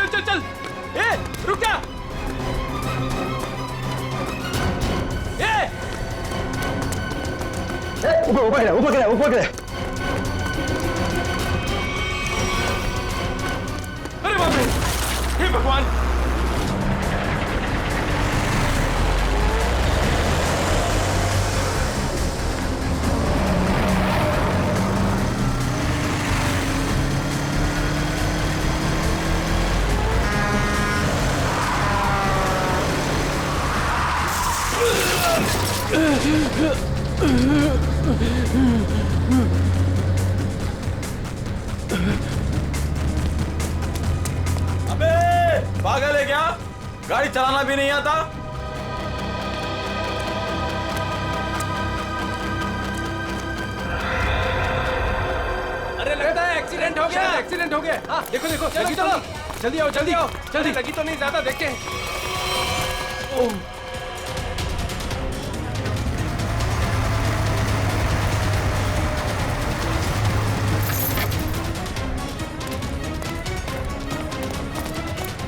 चल चल चल। ए रुक जा। ऊपर गिरा। अरे बाप रे, हे भगवान। अबे पागल है क्या? गाड़ी चलाना भी नहीं आता? अरे लगता है एक्सीडेंट हो गया। एक्सीडेंट हो गया। हाँ देखो देखो, लगी तो नहीं। जल्दी आओ जल्दी आओ जल्दी। लगी तो नहीं, ज्यादा देख के। ओह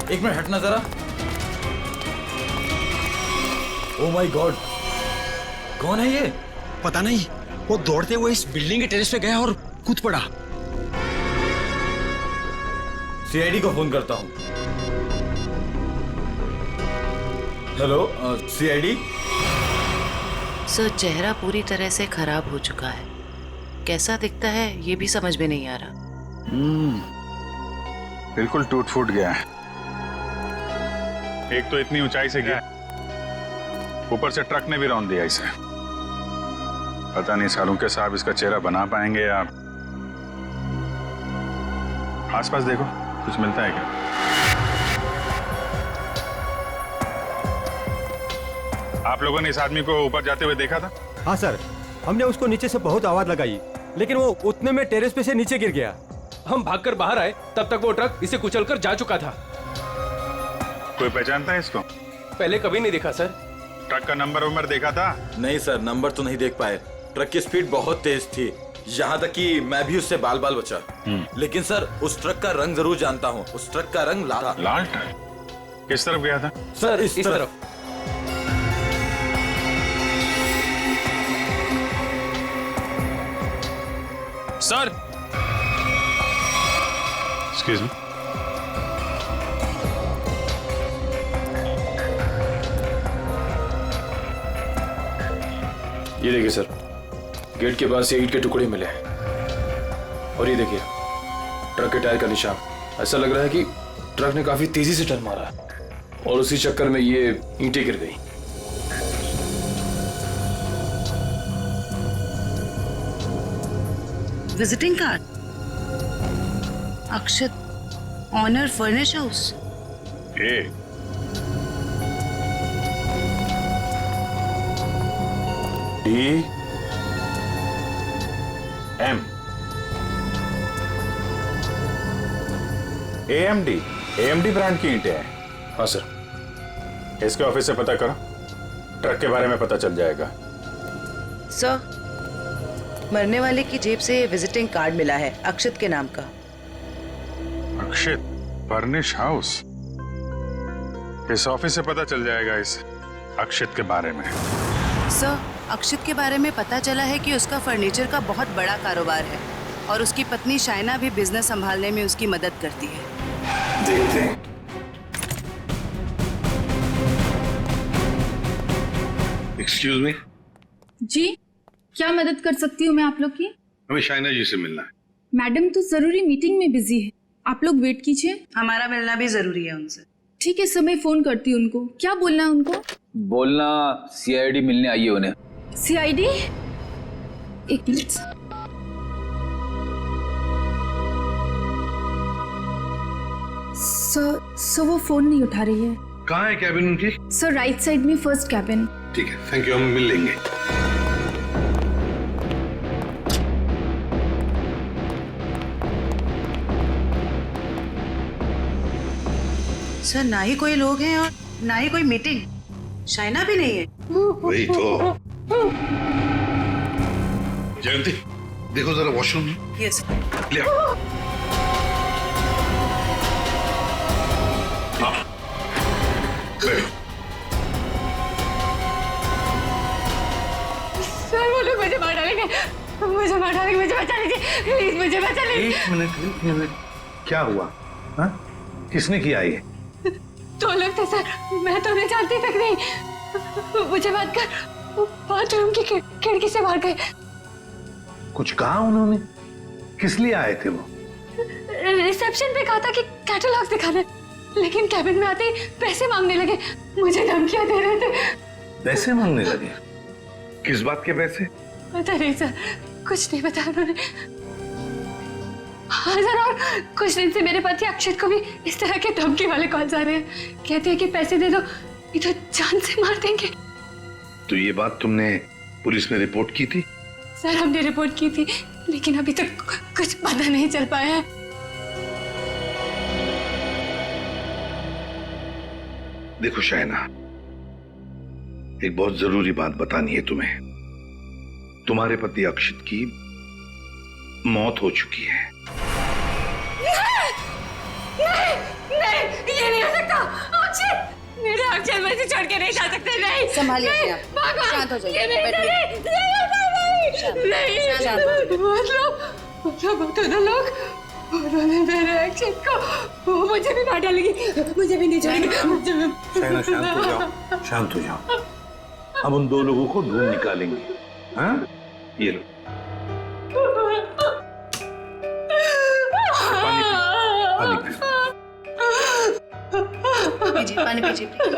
एक मिनट हटना जरा। ओह माय गॉड, कौन है ये? पता नहीं, वो दौड़ते हुए इस बिल्डिंग के टेरेस पे गया और कूद पड़ा। सीआईडी को फोन करता हूं। Hello CID. सर, चेहरा पूरी तरह से खराब हो चुका है। कैसा दिखता है ये भी समझ में नहीं आ रहा। बिल्कुल टूट फूट गया है। एक तो इतनी ऊंचाई से गिरा, ऊपर से ट्रक ने भी रौंद दिया इसे। पता नहीं सालूके साहब इसका चेहरा बना पाएंगे या। आसपास देखो, कुछ मिलता है क्या? आप लोगों ने इस आदमी को ऊपर जाते हुए देखा था? हाँ सर, हमने उसको नीचे से बहुत आवाज लगाई, लेकिन वो उतने में टेरेस पे से नीचे गिर गया। हम भागकर बाहर आए, तब तक वो ट्रक इसे कुचलकर जा चुका था। कोई पहचानता है इसको? पहले कभी नहीं देखा सर। ट्रक का नंबर देखा था? नहीं सर, नंबर तो नहीं देख पाए। ट्रक की स्पीड बहुत तेज थी, यहाँ तक कि मैं भी उससे बाल बाल बचा। लेकिन सर, उस ट्रक का रंग जरूर जानता हूँ। उस ट्रक का रंग लाल था। लाल ट्रक? किस तरफ गया था? सर इस तरफ। Sir excuse me. ये देखिए सर, गेट के पास ये ईंट के टुकड़े मिले हैं। और ये देखिए ट्रक के टायर का निशान। ऐसा लग रहा है कि ट्रक ने काफी तेजी से टर्न मारा और उसी चक्कर में ये ईंटें गिर गई। Visiting card, Akshat, owner furnish house. DM AMD brand की ईंटें हैं। हाँ सर। इसके ऑफिस से पता करो, ट्रक के बारे में पता चल जाएगा। सर, मरने वाले की जेब से विजिटिंग कार्ड मिला है अक्षत के नाम का। अक्षित फर्निश हाउस? इस ऑफिस से पता चल जाएगा इस अक्षित के बारे में। सर, अक्षित के बारे में पता चला है कि उसका फर्नीचर का बहुत बड़ा कारोबार है और उसकी पत्नी शाइना भी बिजनेस संभालने में उसकी मदद करती है। देखते हैं। Excuse me. जी, क्या मदद कर सकती हूँ मैं आप लोग की? हमें शाइना जी से मिलना है। मैडम तो जरूरी मीटिंग में बिजी है, आप लोग वेट कीजिए। हमारा मिलना भी जरूरी है उनसे। ठीक है सर, मैं फोन करती हूँ उनको। क्या बोलना है उनको? बोलना CID मिलने आई है उन्हें। CID? एक मिनट। सर वो फोन नहीं उठा रही है। कहाँ है कैबिन उनकी? सर राइट साइड में फर्स्ट कैबिन। ठीक है, थैंक यू, हम मिल लेंगे। सर, ना ही कोई लोग हैं और ना ही कोई मीटिंग। शाइना भी नहीं है। वही तो। जयंती, देखो जरा वॉशरूम। यस। ले आओ। मुझे मार डालेंगे, मुझे बचा लीजिए प्लीज, मुझे बचा लीजिए। एक मिनट, क्या हुआ? हाँ? किसने किया ये? दो लोग थे सर, मैं तो उन्हें जानती तक नहीं। मुझे बात कर बाथरूम की खिड़की से मार गए। कुछ कहा उन्होंने? किस लिए आए थे वो? रिसेप्शन पे कहा था कि कैटलॉग्स दिखाने, लेकिन कैबिन में आते ही पैसे मांगने लगे, मुझे धमकियां दे रहे थे। पैसे मांगने लगे? किस बात के पैसे? पता नहीं सर, कुछ नहीं बताया उन्होंने। हाँ सर, और कुछ दिन से मेरे पति अक्षित को भी इस तरह के धमकी वाले कॉल्स आ रहे हैं। कहते हैं कि पैसे दे दो नहीं तो जान से मार देंगे। तो ये बात तुमने पुलिस में रिपोर्ट की थी? सर हमने रिपोर्ट की थी, लेकिन अभी तक कुछ पता नहीं चल पाया है। देखो शाइना, एक बहुत जरूरी बात बतानी है तुम्हें। तुम्हारे पति अक्षित की मौत हो चुकी है। नहीं, ये नहीं हो सकता। अक्षित, मेरे अक्षित मुझे छोड़ के नहीं जा सकते। नहीं, संभालिए नहीं, अपने आप। भगवान, शांत हो जाइए, ये नहीं, बैठिए। मतलब तो लोग उन्होंने मेरे अक्षित को, मुझे भी मार डालेगी, मुझे भी नहीं छोड़ेगी। शाइना शांत हो जाओ, शांत हो जाओ। हम उन दो लोगों को ढूंढ निकालेंगे। हाँ? ये लो पानी पियो। पीजिए, पानी पीजिए प्लीज।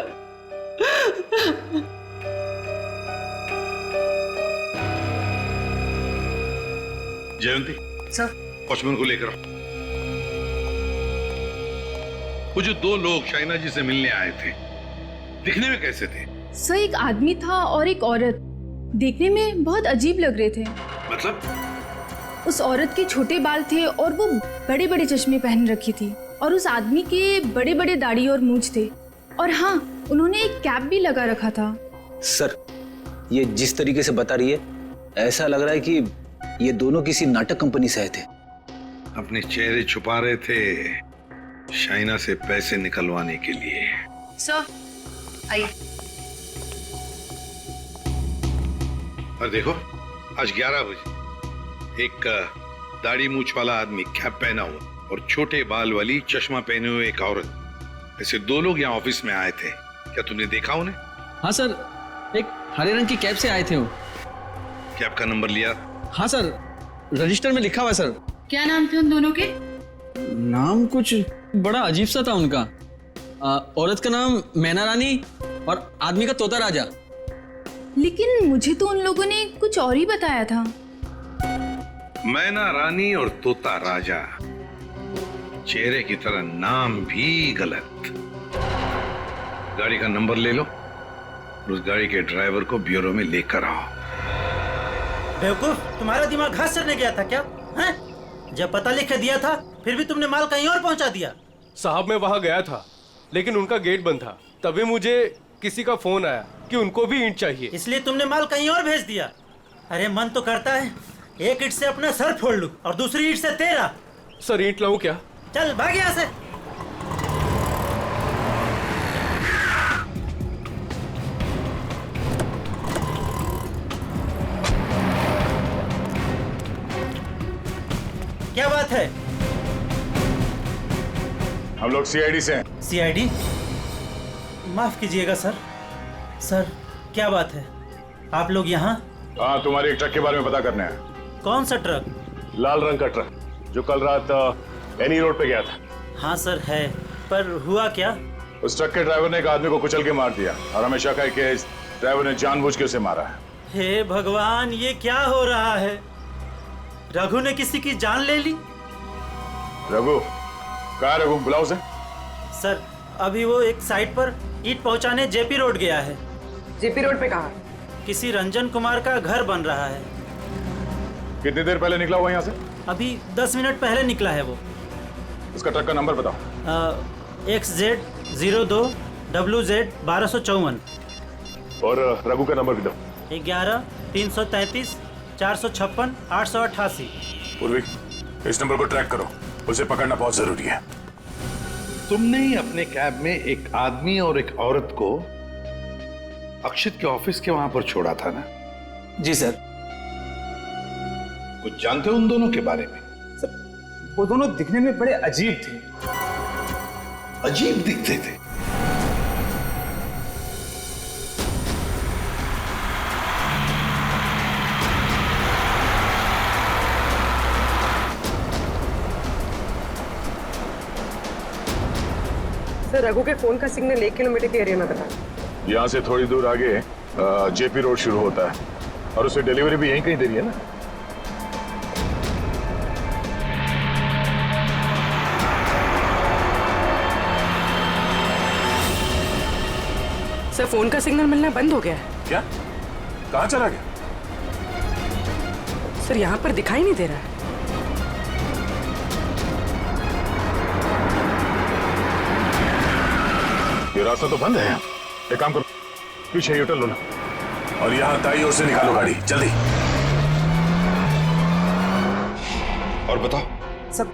जयंती, सर, वॉचमैन को लेकर आओ। वो जो दो लोग शाइना जी से मिलने आए थे, दिखने में कैसे थे? सर एक आदमी था और एक औरत, देखने में बहुत अजीब लग रहे थे। मतलब? उस औरत के छोटे बाल थे और वो बड़े बड़े चश्मे पहन रखी थी, और उस आदमी के बड़े बड़े दाढ़ी और मूंछ थे, और हाँ उन्होंने एक कैप भी लगा रखा था। सर, ये जिस तरीके से बता रही है, ऐसा लग रहा है कि ये दोनों किसी नाटक कंपनी से आए थे। अपने चेहरे छुपा रहे थे शाइना से पैसे निकलवाने के लिए। सर आइए। और देखो, आज 11 बजे एक दाढ़ी मूछ वाला आदमी कैप पहना हुआ और छोटे बाल वाली चश्मा पहने हुए एक औरत, ऐसे दो लोग यहाँ ऑफिस में आए थे। क्या तुमने देखा उन्हें? हाँ सर, एक हरे रंग की कैब से आए थे वो। कैब का नंबर लिया? हाँ सर, रजिस्टर में लिखा हुआ है सर। क्या नाम थे उन दोनों के? नाम कुछ बड़ा अजीब सा था उनका। औरत का नाम मैना रानी और आदमी का तोता राजा। लेकिन मुझे तो उन लोगों ने कुछ और ही बताया था। मैना रानी और तोता राजा, चेहरे की तरह नाम भी गलत। गाड़ी का नंबर ले लो और उस गाड़ी के ड्राइवर को ब्यूरो में लेकर आओ। बेवकूफ, तुम्हारा दिमाग घास चरने गया था क्या? हैं? जब पता लिख के दिया था फिर भी तुमने माल कहीं और पहुंचा दिया। साहब मैं वहां गया था, लेकिन उनका गेट बंद था। तभी मुझे किसी का फोन आया कि उनको भी ईंट चाहिए, इसलिए तुमने माल कहीं और भेज दिया। अरे मन तो करता है एक ईंट से अपना सर फोड़ लूं और दूसरी ईंट से तेरा। सर ईंट लाऊं क्या? चल भाग यहाँ से। क्या बात है? हम लोग सीआईडी से हैं। सीआईडी? माफ कीजिएगा सर। सर क्या बात है, आप लोग यहाँ? हाँ, तुम्हारे एक ट्रक के बारे में पता करना है। कौन सा ट्रक? लाल रंग का ट्रक जो कल रात एनी रोड पे गया था। हाँ सर है, पर हुआ क्या? उस ट्रक के ड्राइवर ने एक आदमी को कुचल के मार दिया और हमें शक है कि इस ड्राइवर ने जानबूझ के उसे मारा है। हे भगवान, ये क्या हो रहा है? रघु ने किसी की जान ले ली? रघु? कहाँ है रघु? बुलाओ उसे। सर अभी वो एक साइट पर ईंट पहुंचाने जेपी रोड गया है। जेपी रोड पे कहाँ? किसी रंजन कुमार का घर बन रहा है। कितनी देर पहले निकला हुआ यहाँ से? अभी 10 मिनट पहले निकला है वो। उसका ट्रक का नंबर बताओ। XZ02 WZ 1254। और रघु का नंबर भी दो। 11 333 456 888। पूर्वी, इस नंबर को ट्रैक करो, उसे पकड़ना बहुत जरूरी है। तुमने ही अपने कैब में एक आदमी और एक औरत को अक्षित के ऑफिस के वहां पर छोड़ा था ना? जी सर। कुछ जानते हो उन दोनों के बारे में? सर वो दोनों दिखने में बड़े अजीब थे। अजीब दिखते थे? सर रघु के फोन का सिग्नल 1 किलोमीटर के एरिया में बता। यहाँ से थोड़ी दूर आगे जेपी रोड शुरू होता है और उसे डिलीवरी भी यहीं कहीं दे रही है ना। सर फोन का सिग्नल मिलना बंद हो गया है। क्या? कहाँ चला गया? सर यहाँ पर दिखाई नहीं दे रहा है। ये रास्ता तो बंद है। एक काम करो, पीछे यूटर्न लो ना और यहाँ दाईं ओर से निकालो गाड़ी, जल्दी। और बताओ। सर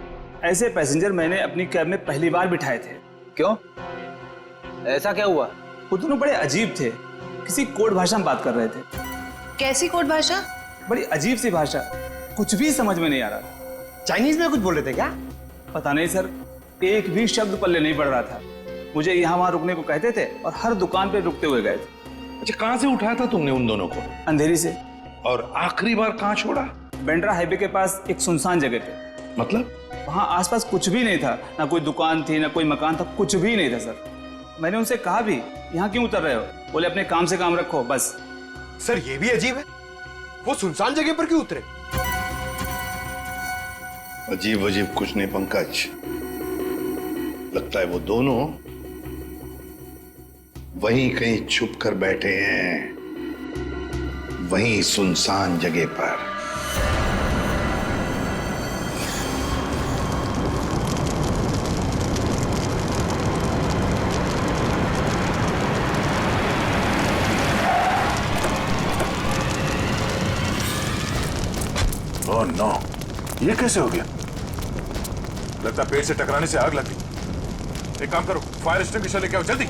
ऐसे पैसेंजर मैंने अपनी कैब में पहली बार बिठाए थे। क्यों? ऐसा क्या हुआ? वो दोनों बड़े अजीब थे, किसी कोड भाषा में बात कर रहे थे। कैसी कोड भाषा? बड़ी अजीब सी भाषा, कुछ भी समझ में नहीं आ रहा। चाइनीज में कुछ बोल रहे थे क्या? पता नहीं सर, एक भी शब्द पल्ले नहीं पड़ रहा था। मुझे यहाँ वहाँ रुकने को कहते थे और हर दुकान पे रुकते हुए गए थे। अच्छा, कहाँ से उठाया था तुमने उन दोनों को? अंधेरी से। और आखिरी बार कहाँ छोड़ा? बेंड्रा हाईवे के पास एक सुनसान जगह पे। मतलब? वहाँ आसपास कुछ भी नहीं था, ना कोई दुकान थी ना कोई मकान था, कुछ भी नहीं था सर। मैंने उनसे कहा भी यहाँ क्यों उतर रहे हो? बोले अपने काम से काम रखो बस। सर ये भी अजीब है, वो सुनसान जगह पर क्यों उतरे? अजीब अजीब कुछ नहीं पंकज, लगता है वो दोनों वहीं कहीं छुप कर बैठे हैं, वहीं सुनसान जगह पर। ओह नो, ये कैसे हो गया? लगता पेड़ से टकराने से आग लग गई। एक काम करो, फायर एक्सटिंग्विशर लेके आओ जल्दी।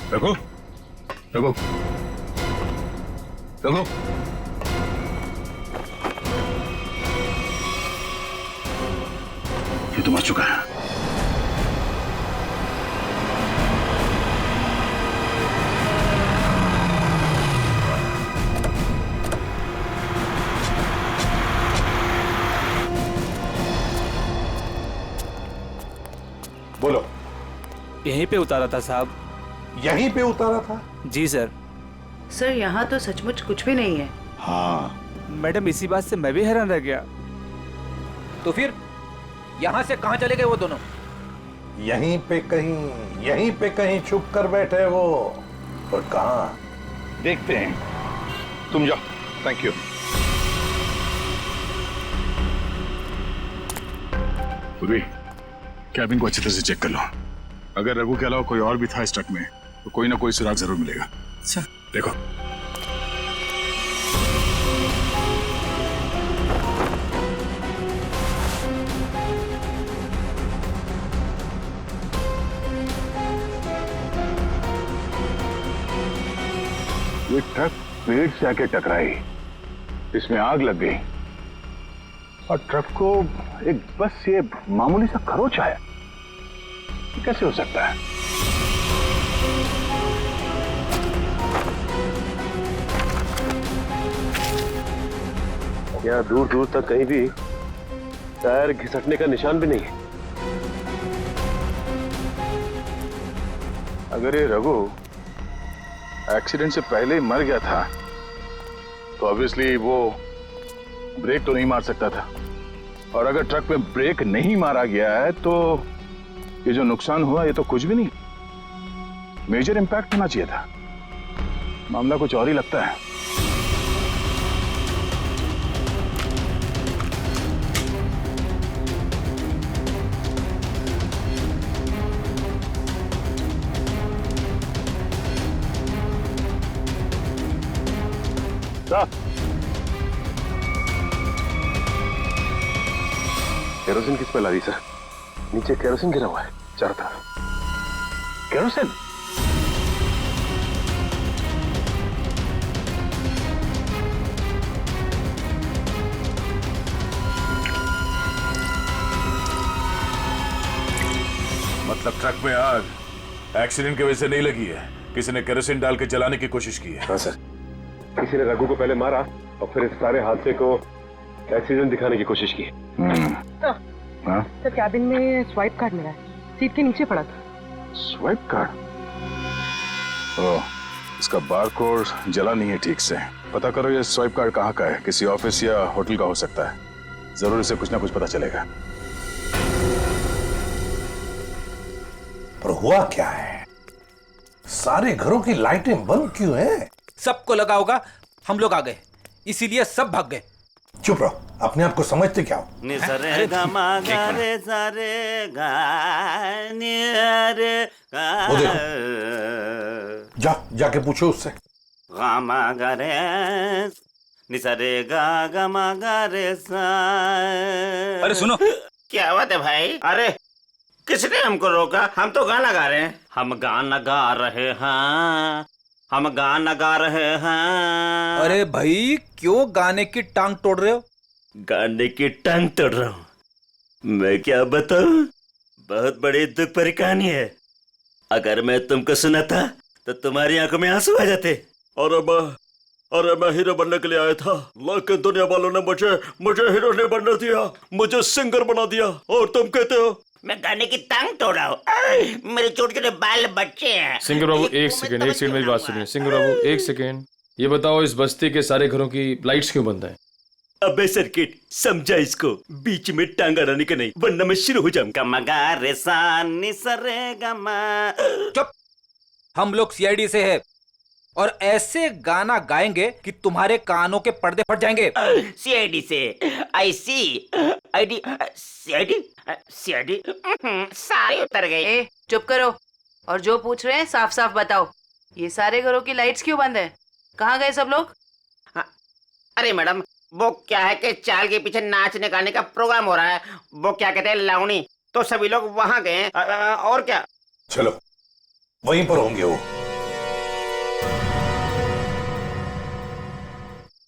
रघु, रघु, रघु, ये तो मर चुका है। बोलो। यहीं पे उतारा था साहब। यहीं पे उतारा था? जी सर। सर यहाँ तो सचमुच कुछ भी नहीं है। हाँ मैडम, इसी बात से मैं भी हैरान रह गया। तो फिर यहाँ से कहाँ चले गए वो दोनों? यहीं पे कहीं छुप कर बैठे वो। और कहाँ? देखते हैं, तुम जाओ। Thank you. पूर्वी, कैबिन को अच्छी तरह से चेक कर लो। अगर रघु के अलावा कोई और भी था इस ट्रक में तो कोई ना कोई सुराग जरूर मिलेगा। अच्छा देखो। ये ट्रक पेड़ से आके टकराई, इसमें आग लग गई और ट्रक को एक बस ये मामूली सा खरोच आया। कैसे हो सकता है? यहाँ दूर दूर तक कहीं भी टायर घिसटने का निशान भी नहीं है। अगर ये रघु एक्सीडेंट से पहले ही मर गया था तो ऑब्वियसली वो ब्रेक तो नहीं मार सकता था, और अगर ट्रक में ब्रेक नहीं मारा गया है तो ये जो नुकसान हुआ ये तो कुछ भी नहीं, मेजर इंपैक्ट होना चाहिए था। मामला कुछ और ही लगता है। केरोसिन किस पे ला दी सर? नीचे केरोसिन गिरा हुआ है चारों तरफ। केरोसिन? मतलब ट्रक में आग एक्सीडेंट की वजह से नहीं लगी है, किसी ने केरोसिन डाल के जलाने की कोशिश की है। हाँ सर, किसी ने रघु को पहले मारा और फिर इस सारे हादसे को एक्सीडेंट दिखाने की कोशिश की। तो कैबिन में स्वाइप कार्ड मिला है, सीट के नीचे पड़ा था। Swipe card? ओह, इसका बारकोड जला नहीं है ठीक से। पता करो ये स्वाइप कार्ड कहाँ का है, किसी ऑफिस या होटल का हो सकता है। जरूर इसे कुछ ना कुछ पता चलेगा। पर हुआ क्या है? सारे घरों की लाइटें बंद क्यों हैं? सबको लगा होगा हम लोग आ गए, इसीलिए सब भाग गए। चुप रहो, अपने आप को समझते क्या हो? वो देखो, जाके पूछो उससे। अरे सुनो, क्या बात है भाई? अरे किसने हमको रोका? हम तो गाना गा रहे हैं। हम गाना गा रहे हैं, हम गाना गा रहे हैं। अरे भाई क्यों गाने की टांग तोड़ रहे हो? गाने की टांग तोड़ रहा हूँ? मैं क्या बताऊं, बहुत बड़ी दुख भरी कहानी है। अगर मैं तुमको सुनाता तो तुम्हारी आंखों में आंसू आ जाते। अरे मैं हीरो बनने के लिए आया था, लेकिन दुनिया वालों ने मुझे हीरो नहीं बनने दिया, मुझे सिंगर बना दिया। और तुम कहते हो मैं गाने की टांग तोड़ा हूँ? मेरे छोटे छोटे बाल बच्चे हैं। सिंगर बाबू एक सेकंड मेरी बात सुनिए। सिंगर बाबू एक सेकंड, ये बताओ इस बस्ती के सारे घरों की लाइट्स क्यों बंद है? अबे सर्किट, समझा इसको, बीच में टांग अड़ाने का नहीं, वरना मैं शुरू हो जाऊंगा। मगा रे सा नि सा रे गा मा। चुप, हम लोग सीआईडी से है और ऐसे गाना गाएंगे कि तुम्हारे कानों के पर्दे फट जाएंगे। सीआईडी से? आई सी आईडी सीआईडी सीआईडी सारे उतर गए। चुप करो और जो पूछ रहे हैं साफ साफ बताओ। ये सारे घरों की लाइट्स क्यों बंद है? कहाँ गए सब लोग? अरे मैडम, वो क्या है कि चाल के पीछे नाचने गाने का प्रोग्राम हो रहा है, वो क्या कहते हैं लावणी, तो सभी लोग वहां गए। और क्या? चलो वहीं पर होंगे वो।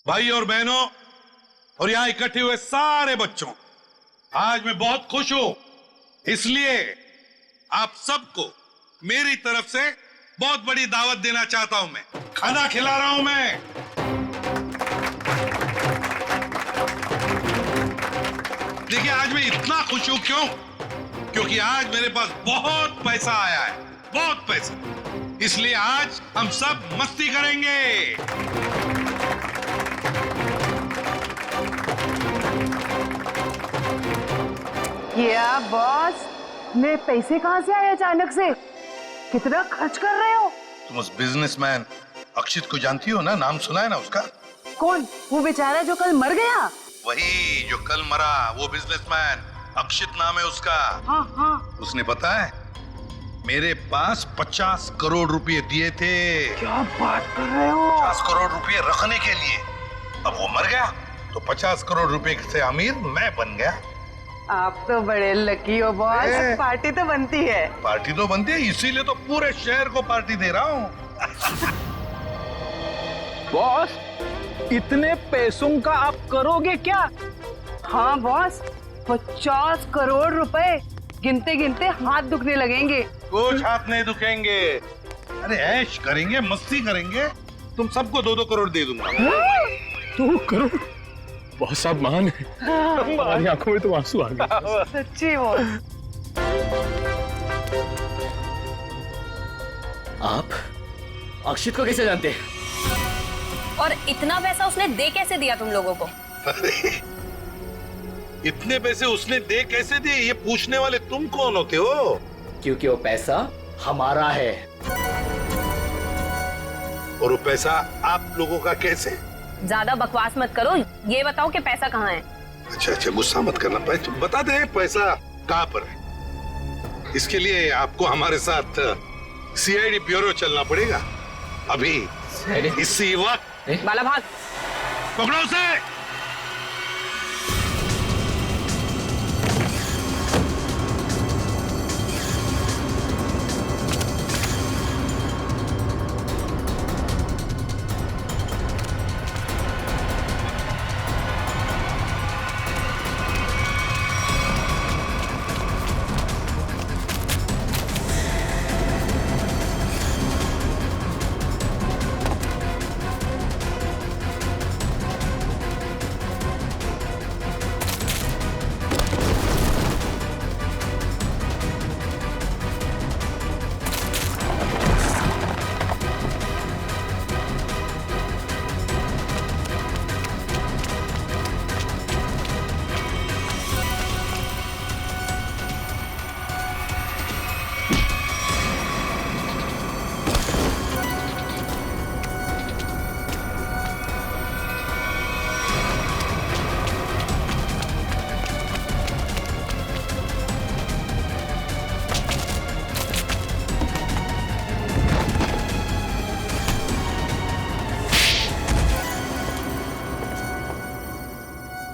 भाई और बहनों और यहाँ इकट्ठे हुए सारे बच्चों, आज मैं बहुत खुश हूं, इसलिए आप सबको मेरी तरफ से बहुत बड़ी दावत देना चाहता हूं। मैं खाना खिला रहा हूं। मैं देखिए, आज मैं इतना खुश हूं क्यों? क्योंकि आज मेरे पास बहुत पैसा आया है, बहुत पैसा। इसलिए आज हम सब मस्ती करेंगे। क्या बॉस, मेरे पैसे कहाँ से आए अचानक से? कितना खर्च कर रहे हो? तुम उस बिजनेसमैन अक्षित को जानती हो ना? नाम सुना है ना उसका? कौन? वो बेचारा जो कल मर गया? वही जो कल मरा, वो बिजनेसमैन अक्षित नाम है उसका। हाँ हाँ। उसने पता है मेरे पास 50 करोड़ रुपए दिए थे। क्या बात कर रहे हो? 50 करोड़ रुपए रखने के लिए। अब वो मर गया तो 50 करोड़ रुपए से अमीर मैं बन गया। आप तो बड़े लकी हो बॉस। पार्टी तो बनती है। पार्टी तो बनती है, इसीलिए तो पूरे शहर को पार्टी दे रहा हूँ। बॉस, इतने पैसों का आप करोगे क्या? हाँ बॉस, 50 करोड़ रुपए गिनते गिनते हाथ दुखने लगेंगे। कुछ हाथ नहीं दुखेंगे। अरे ऐश करेंगे, मस्ती करेंगे। तुम सबको 2-2 करोड़ दे दूंगा। 2 करोड़? बहुत साहब महान है। हमारी आंखों में तो आंसू आ गए। सच्ची वो। आप अक्षित को कैसे जानते हैं? और इतना पैसा उसने दे कैसे दिया तुम लोगों को? इतने पैसे उसने दे कैसे दिए, ये पूछने वाले तुम कौन होते हो? क्योंकि वो पैसा हमारा है। और वो पैसा आप लोगों का कैसे? ज्यादा बकवास मत करो, ये बताओ कि पैसा कहाँ है। अच्छा, गुस्सा मत करना, तो बता दे पैसा कहाँ पर है। इसके लिए आपको हमारे साथ सीआईडी ब्यूरो चलना पड़ेगा अभी इसी वक्त। बाला भाग, पकड़ो उसे।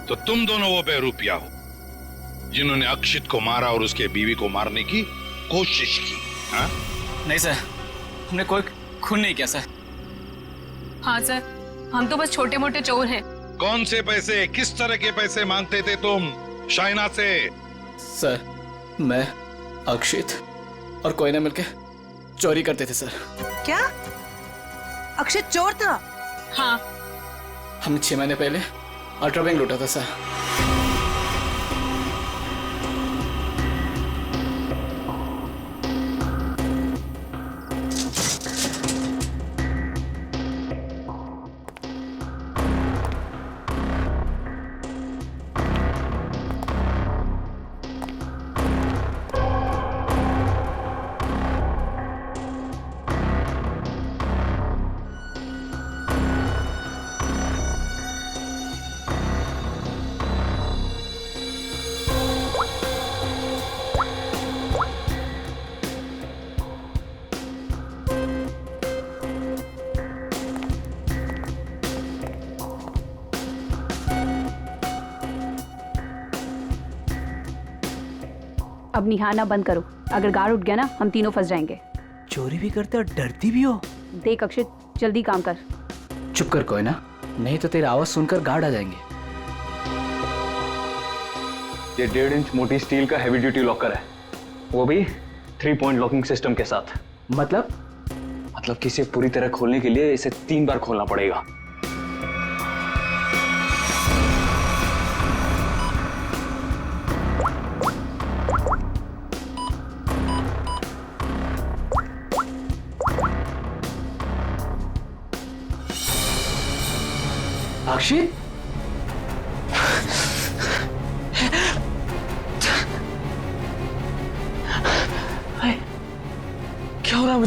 तो तुम दोनों वो बेरूपिया हो जिन्होंने अक्षित को मारा और उसके बीवी को मारने की कोशिश की। हाँ? नहीं सर, हमने कोई खून नहीं किया सर। हाँ सर, हम तो बस छोटे मोटे चोर हैं। कौन से पैसे, किस तरह के पैसे मांगते थे तुम शाइना से? सर, मैं अक्षित और कोयना मिलके चोरी करते थे सर। क्या अक्षित चोर था? हाँ। हमने 6 महीने पहले अल्ट्रा बैंक लूटा था सर। अब निहारना बंद करो, अगर गार्ड उठ गया ना हम तीनों फंस जाएंगे। चोरी भी करते और डरती भी हो। देख अक्षित, जल्दी काम कर। चुप कर कोयना, नहीं तो तेरी आवाज सुनकर गार्ड आ जाएंगे। ये 1.5 इंच मोटी स्टील का हैवी ड्यूटी लॉकर है, वो भी 3 पॉइंट लॉकिंग सिस्टम के साथ। मतलब कि इसे पूरी तरह खोलने के लिए इसे 3 बार खोलना पड़ेगा। अक्षित, क्या हो रहा है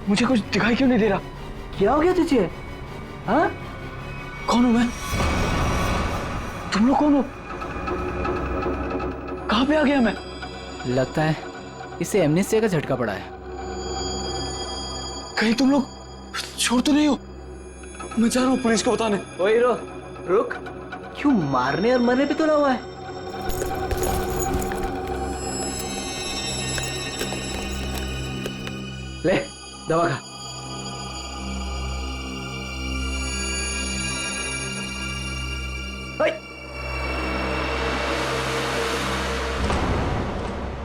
मुझे कुछ दिखाई क्यों नहीं दे रहा? क्या हो गया तुझे? हाँ? कौन हूं मैं? तुम लोग कौन हो? कहां पे आ गया मैं? लगता है इसे एमनेस्टिया का झटका पड़ा है। कहीं तुम लोग छोड़ तो नहीं हो? मैं जा रहा हूँ पुलिस को बताने। ओए हीरो, रुक, क्यों मारने और मरने पे तुला हुआ है? ले दवा खा।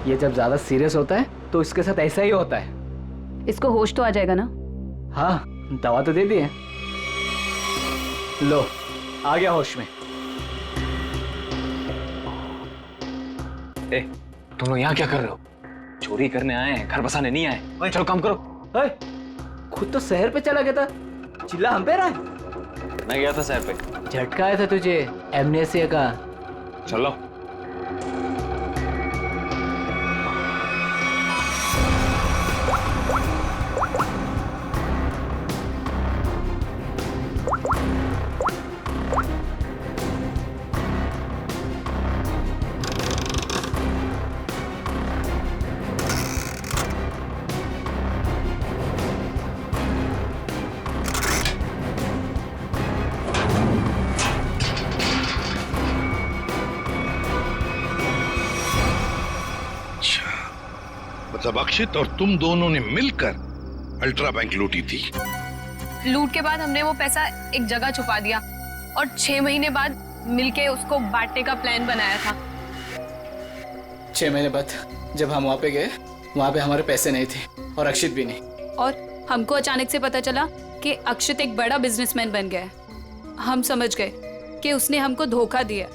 ये जब ज्यादा सीरियस होता है तो इसके साथ ऐसा ही होता है। इसको होश तो आ जाएगा ना? हाँ, दवा तो दे दी है। लो, आ गया होश में। तुम लोग यहाँ क्या कर रहे हो? चोरी करने आए हैं, घर बसाने नहीं आए। चलो काम करो। खुद तो शहर पे चला गया था, चिल्ला हम पे रहा है। मैं गया था शहर पे। झटका आया था तुझे एमनेस्टिया का। चलो। मतलब अक्षित और तुम दोनों ने मिलकर अल्ट्रा बैंक लूटी थी। लूट के बाद हमने वो पैसा एक जगह छुपा दिया और 6 महीने बाद मिलके उसको बांटने का प्लान बनाया था। 6 महीने बाद जब हम वहाँ पे गए, वहाँ पे हमारे पैसे नहीं थे और अक्षित भी नहीं। और हमको अचानक से पता चला कि अक्षित एक बड़ा बिजनेसमैन बन गया है। हम समझ गए कि उसने हमको धोखा दिया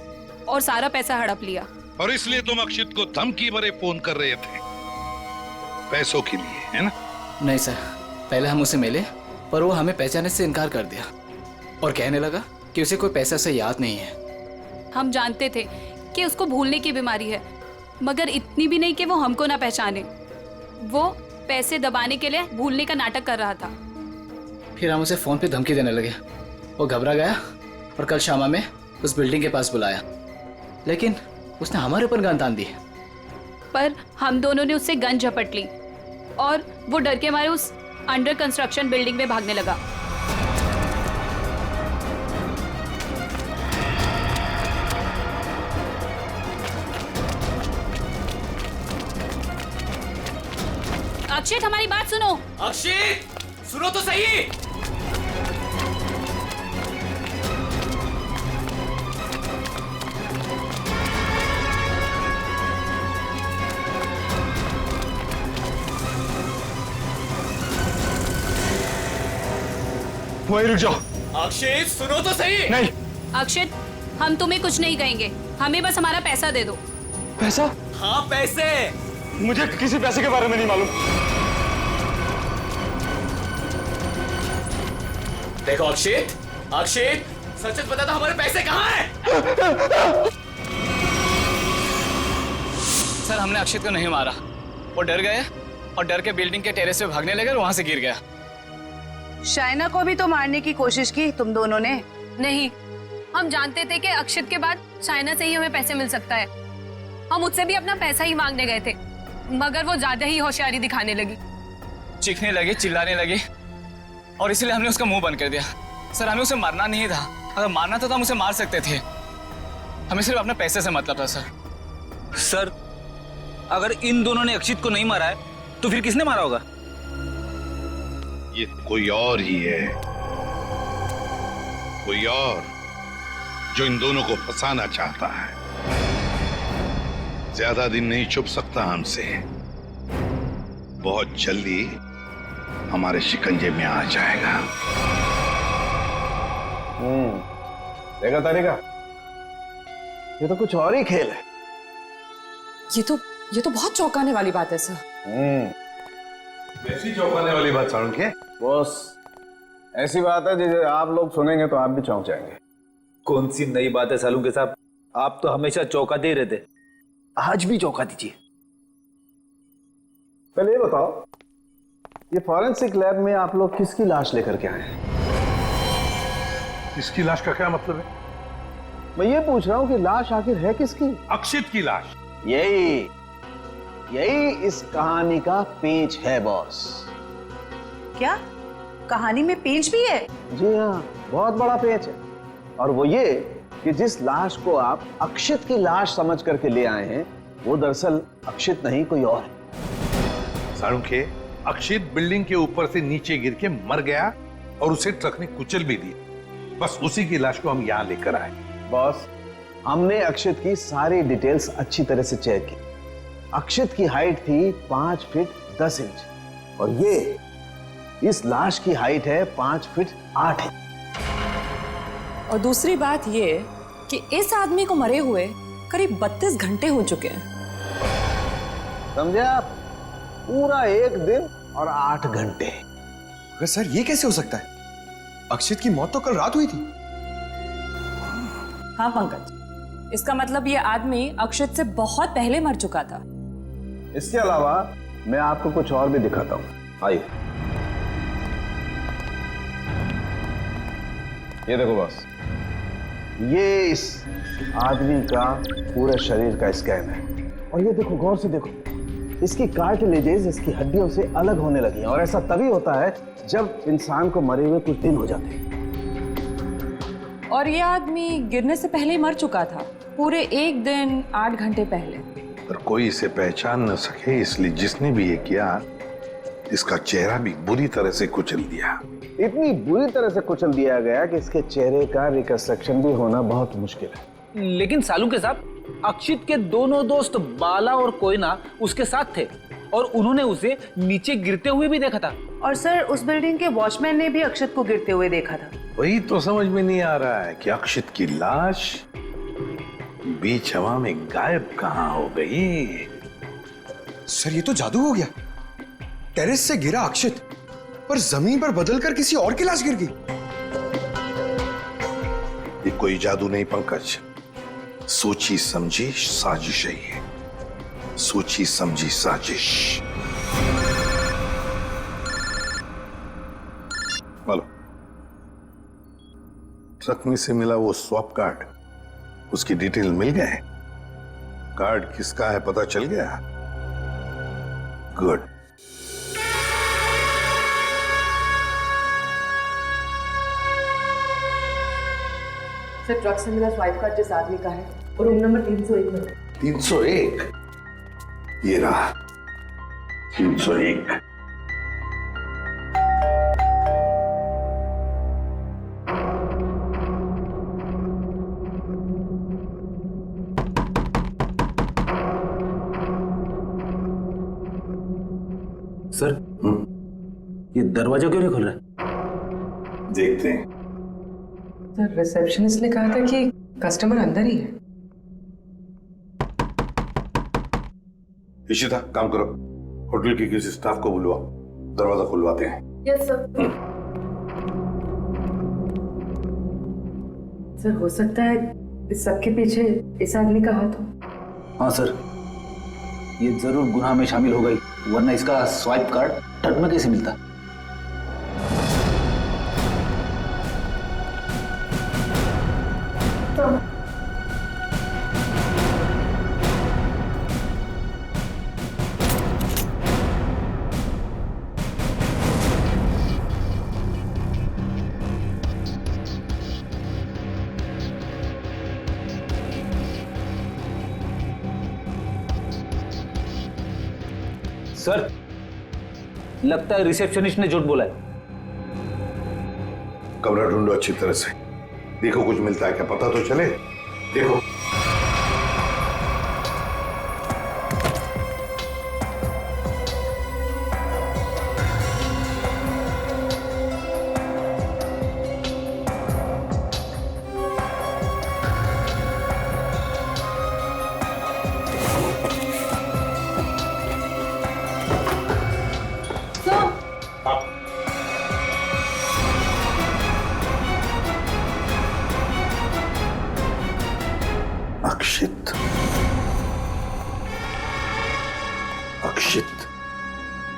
और सारा पैसा हड़प लिया। और इसलिए तुम अक्षित को धमकी भरे फोन कर रहे थे पैसों के लिए, है ना? नहीं सर, पहले हम उसे मिले पर वो हमें पहचानने से इनकार कर दिया और कहने लगा कि उसे कोई पैसा से याद नहीं है। हम जानते थे कि उसको भूलने की बीमारी है, मगर इतनी भी नहीं कि वो हमको ना पहचाने। वो पैसे दबाने के लिए भूलने का नाटक कर रहा था। फिर हम उसे फोन पे धमकी देने लगे। वो घबरा गया और कल शाम में उस बिल्डिंग के पास बुलाया, लेकिन उसने हमारे ऊपर गन तान दी। पर हम दोनों ने उससे गन झपट ली और वो डर के मारे उस अंडर कंस्ट्रक्शन बिल्डिंग में भागने लगा। अक्षित, हमारी बात सुनो। अक्षित, सुनो तो सही। वहीं रुक जाओ। अक्षित, सुनो तो सही। नहीं। अक्षित, हम तुम्हें कुछ नहीं कहेंगे, हमें बस हमारा पैसा दे दो। पैसा? हाँ, पैसे। मुझे किसी पैसे के बारे में नहीं मालूम। देखो अक्षित, अक्षित, सच बता दो हमारे पैसे कहाँ हैं? सर, हमने अक्षित को नहीं मारा। वो डर गए और डर के बिल्डिंग के टेरेस पे भागने लगे और वहां से गिर गया। शाइना को भी तो मारने की कोशिश की तुम दोनों ने। नहीं, हम जानते थे कि अक्षित के बाद शाइना से ही हमें पैसे मिल सकता है। हम उससे भी अपना पैसा ही मांगने गए थे, मगर वो ज्यादा ही होशियारी दिखाने लगी। चीखने लगी, चिल्लाने लगी और इसलिए हमने उसका मुंह बंद कर दिया। सर, हमें उसे मारना नहीं था। अगर मारना था तो हम उसे मार सकते थे। हमें सिर्फ अपने पैसे से मतलब था। सर, अगर इन दोनों ने अक्षित को नहीं मारा है तो फिर किसने मारा होगा? ये कोई और ही है, कोई और जो इन दोनों को फंसाना चाहता है। ज्यादा दिन नहीं छुप सकता हमसे, बहुत जल्दी हमारे शिकंजे में आ जाएगा। देखा तारिका, ये तो कुछ और ही खेल है। ये तो बहुत चौंकाने वाली बात है सर। ऐसी चौंकाने वाली बात सारुण के? बॉस, ऐसी बात है जिसे आप लोग सुनेंगे तो आप भी चौंक जाएंगे। कौन सी नई बात है सालू के साहब? आप तो हमेशा चौंकाते ही रहते, आज भी चौंका दीजिए। पहले ये बताओ, ये फॉरेंसिक लैब में आप लोग किसकी लाश लेकर के आए हैं? इसकी लाश का क्या मतलब है? मैं ये पूछ रहा हूं कि लाश आखिर है किसकी? अक्षित की लाश। यही इस कहानी का पेच है बॉस। क्या कहानी में पेच भी है? जी हाँ, बहुत बड़ा पेच है। और वो ये कि जिस लाश को आप अक्षित की लाश समझ करके ले आए हैं, वो दरअसल अक्षित नहीं, कोई और है। सारुण के, अक्षित बिल्डिंग के ऊपर से नीचे गिर के मर गया और उसे ट्रक ने कुचल भी दिया। बस उसी की लाश को हम यहाँ लेकर आए। बॉस, हमने अक्षित की सारी डिटेल्स अच्छी तरह से चेक की। अक्षित की हाइट थी 5 फीट 10 इंच और ये इस लाश की हाइट है 5 फीट 8 इंच। और दूसरी बात ये कि इस आदमी को मरे हुए करीब 32 घंटे हो चुके हैं। समझे आप? पूरा 1 दिन और 8 घंटे। सर, ये कैसे हो सकता है? अक्षित की मौत तो कल रात हुई थी। हाँ पंकज, इसका मतलब ये आदमी अक्षित से बहुत पहले मर चुका था। इसके अलावा मैं आपको कुछ और भी दिखाता हूं। आइए, ये देखो बॉस, ये इस आदमी का पूरे शरीर का स्कैन है। और ये देखो, गौर से देखो, इसकी कार्टिलेजेस इसकी हड्डियों से अलग होने लगी हैं। और ऐसा तभी होता है जब इंसान को मरे हुए कुछ दिन हो जाते हैं। और ये आदमी गिरने से पहले ही मर चुका था, पूरे 1 दिन 8 घंटे पहले। और कोई इसे पहचान न सके, इसलिए जिसने भी ये किया इसका चेहरा भी बुरी तरह से कुचल दिया। इतनी बुरी तरह से कुचल दिया गया कि इसके चेहरे का रिकंस्ट्रक्शन भी होना बहुत मुश्किल है। लेकिन सालू के साथ अक्षित के दोनों दोस्त बाला और कोयना उसके साथ थे और उन्होंने उसे नीचे गिरते हुए भी देखा था। और सर, उस बिल्डिंग के वॉचमैन ने भी अक्षत को गिरते हुए देखा था। वही तो समझ में नहीं आ रहा है कि अक्षित की लाश बीच हवा में गायब कहां हो गई। सर, ये तो जादू हो गया। टेरेस से गिरा अक्षित, पर जमीन पर बदलकर किसी और की लाश गिर गई। ये कोई जादू नहीं पंकज, सोची समझी साजिश है ये, सोची समझी साजिश। बोलो, ट्रक में से मिला वो स्वैप कार्ड, उसकी डिटेल मिल गए? कार्ड किसका है पता चल गया? गुड। सर, ट्रक से मिला स्वाइप कार्ड जिस आदमी का है और रूम नंबर 301 में। 301? ये रहा 301। सर, ये दरवाजा क्यों नहीं खुल रहा? देखते हैं। सर, रिसेप्शनिस्ट ने कहा था कि कस्टमर अंदर ही है। इशिता, काम करो, होटल के किसी स्टाफ को बुलवाओ, दरवाजा खुलवाते हैं। Yes sir. सर, हो सकता है इस सबके पीछे इस आदमी का हाथ हो। हाँ सर, ये जरूर गुनाह में शामिल हो गई, वरना इसका स्वाइप कार्ड ट्रक में कैसे मिलता? सर, लगता है रिसेप्शनिस्ट ने झूठ बोला है। कमरा ढूंढो अच्छी तरह से, देखो कुछ मिलता है क्या, पता तो चले। देखो। अक्षित, अक्षित।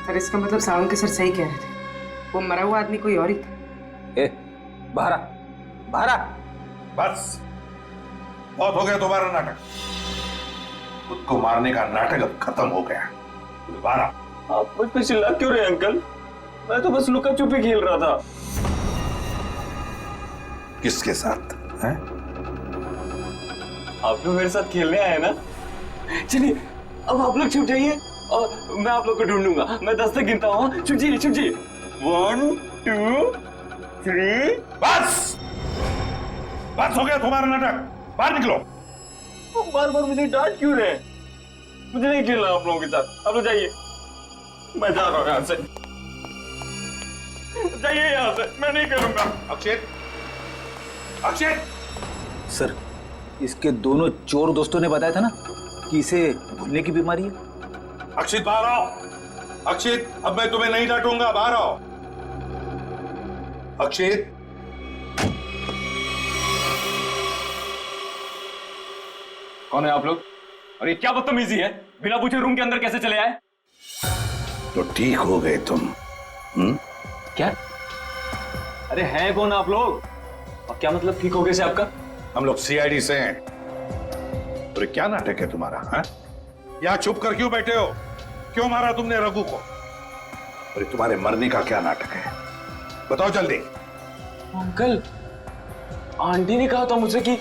सर, इसका मतलब सावंत के सर सही कह रहे थे, वो मरा हुआ आदमी कोई और ही था। बाहर आ, बाहर आ। बस, बहुत हो गया तुम्हारा नाटक। खुद को मारने का नाटक अब खत्म हो गया। बाहर आ। आप मुझ पे चिल्ला क्यों रहे अंकल? मैं तो बस लुका छुपी खेल रहा था। किसके साथ हैं? आप लोग मेरे साथ खेलने आए ना? चलिए, अब आप लोग छुप जाइए और मैं आप लोग को ढूंढूंगा। मैं 10 तक गिनता हूँ। छुप जाइए, छुप जाइए। 1 2 3। बस, बस हो गया तुम्हारा नाटक, बाहर निकलो। बार बार मुझे डांट क्यों रहे? मुझे नहीं खेलना आप लोगों के साथ। आप लोग जाइए, मैं जा रहा हूँ यहाँ से। जाइए यहाँ से, मैं नहीं खेलूंगा। अक्षित, अक्षित। सर, इसके दोनों चोर दोस्तों ने बताया था ना कि इसे भूलने की बीमारी है। अक्षित, बाहर आओ। अक्षित, अब मैं तुम्हें नहीं डांटूंगा, बाहर आओ। अक्षित। कौन है आप लोग? और ये क्या बदतमीजी है? बिना पूछे रूम के अंदर कैसे चले आए? तो ठीक हो गए तुम। क्या? अरे हैं कौन आप लोग? और क्या मतलब ठीक हो गए से आपका? हम लोग सीआईडी से हैं। तो क्या नाटक है तुम्हारा? हाँ? यहाँ छुप कर क्यों बैठे हो? क्यों मारा तुमने रघु को? और तुम्हारे मरने का क्या नाटक है? बताओ जल्दी। अंकल, आंटी ने कहा था मुझसे कि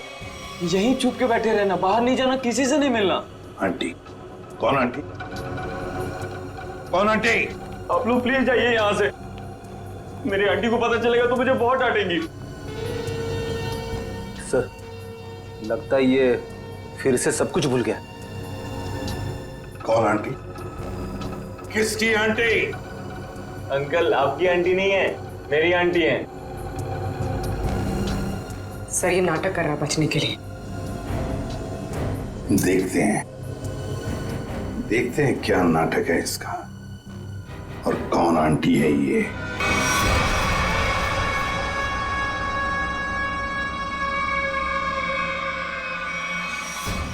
यहीं छुप के बैठे रहना, बाहर नहीं जाना, किसी से नहीं मिलना। आंटी? कौन आंटी? कौन आंटी? आप लोग प्लीज जाइए यहाँ से। मेरी आंटी को पता चलेगा तो मुझे बहुत डांटेंगी। सर, लगता है ये फिर से सब कुछ भूल गया। कौन आंटी? किसकी आंटी? अंकल, आपकी आंटी नहीं है, मेरी आंटी है। सर ये नाटक कर रहा है बचने के लिए। देखते हैं क्या नाटक है इसका और कौन आंटी है ये।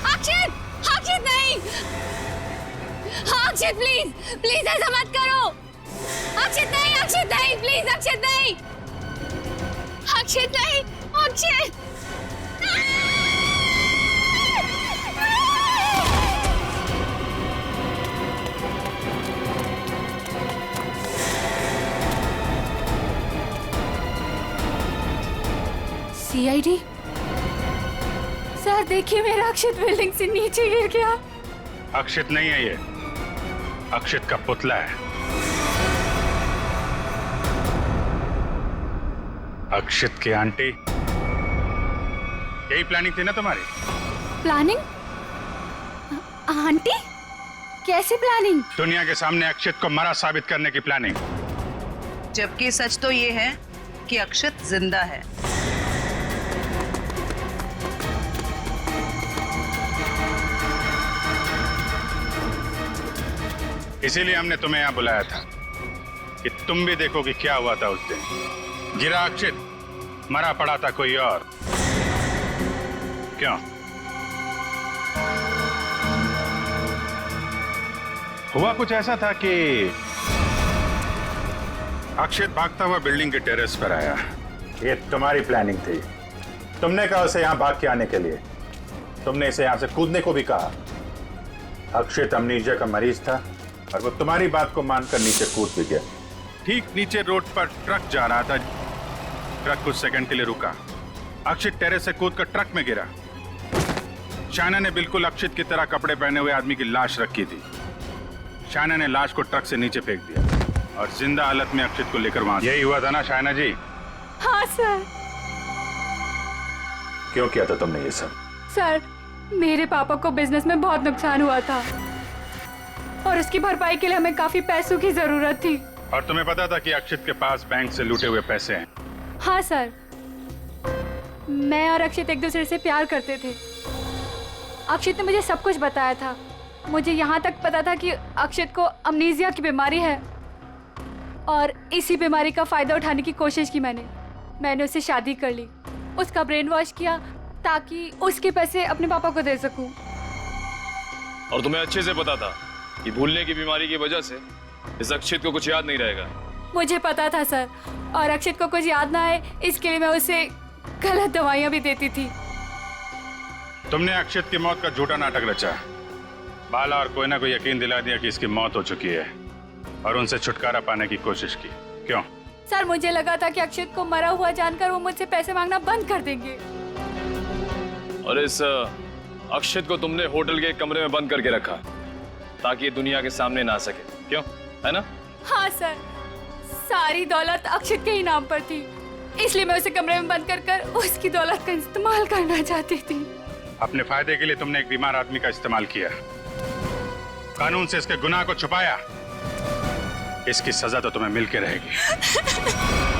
अक्षित नहीं। अक्षित प्लीज प्लीज ऐसा मत करो। अक्षित नहीं प्लीज अक्षित नहीं। अक्षित सीआईडी सर, देखिए मेरा अक्षित बिल्डिंग से नीचे गिर गया। अक्षित नहीं है ये, अक्षित का पुतला है। अक्षित की आंटी, यही प्लानिंग थी ना तुम्हारी? प्लानिंग? आंटी? कैसे प्लानिंग? दुनिया के सामने अक्षित को मरा साबित करने की प्लानिंग। जबकि सच तो ये है कि अक्षित जिंदा है। इसीलिए हमने तुम्हें यहां बुलाया था कि तुम भी देखो कि क्या हुआ था उस दिन। गिरा अक्षित, मरा पड़ा था कोई और। क्यों? हुआ कुछ ऐसा था कि अक्षित भागता हुआ बिल्डिंग के टेरेस पर आया। ये तुम्हारी प्लानिंग थी। तुमने कहा उसे यहां भाग के आने के लिए। तुमने इसे यहां से कूदने को भी कहा। अक्षित अमनीजिया का मरीज था और वो तुम्हारी बात को मानकर नीचे कूद भी गया। ठीक नीचे रोड पर ट्रक जा रहा था। ट्रक कुछ सेकंड के लिए रुका। अक्षित टेरेस से कूदकर ट्रक में गिरा। शायना ने बिल्कुल अक्षित की तरह कपड़े पहने हुए आदमी की लाश रखी थी। शायना ने लाश को ट्रक से नीचे फेंक दिया और जिंदा हालत में अक्षित को लेकर वहां। यही हुआ था ना शायना जी? हाँ सर। क्यों किया था तुमने ये सब? सर, मेरे पापा को बिजनेस में बहुत नुकसान हुआ था और उसकी भरपाई के लिए हमें काफी पैसों की जरूरत थी। और तुम्हें पता था कि अक्षित के पास बैंक से लूटे हुए पैसे हैं? हाँ सर, मैं और अक्षित एक दूसरे से प्यार करते थे। अक्षित ने मुझे सब कुछ बताया था। मुझे यहाँ तक पता था कि अक्षित को अमनीजिया की बीमारी है और इसी बीमारी का फायदा उठाने की कोशिश की मैंने उससे शादी कर ली। उसका ब्रेन वॉश किया ताकि उसके पैसे अपने पापा को दे सकूं। और तुम्हें अच्छे से पता था कि भूलने की बीमारी की वजह से इस अक्षित को कुछ याद नहीं रहेगा। मुझे पता था सर, और अक्षित को कुछ याद ना आए इसके लिए मैं उसे गलत दवाइयां भी देती थी। तुमने अक्षित की मौत का झूठा नाटक रचा। बाला और कोई ना कोई यकीन दिला दिया कि इसकी मौत हो चुकी है और उनसे छुटकारा पाने की कोशिश की। क्यों? सर, मुझे लगा था कि अक्षित को मरा हुआ जानकर वो मुझसे पैसे मांगना बंद कर देंगे। और इस अक्षित को तुमने होटल के कमरे में बंद करके रखा ताकि ये दुनिया के सामने ना आ सके। क्यों? है ना? हाँ सर, सारी दौलत अक्षित के ही नाम पर थी, इसलिए मैं उसे कमरे में बंद कर उसकी दौलत का इस्तेमाल करना चाहती थी। अपने फायदे के लिए तुमने एक बीमार आदमी का इस्तेमाल किया, कानून से इसके गुनाह को छुपाया। इसकी सजा तो तुम्हें मिल के रहेगी।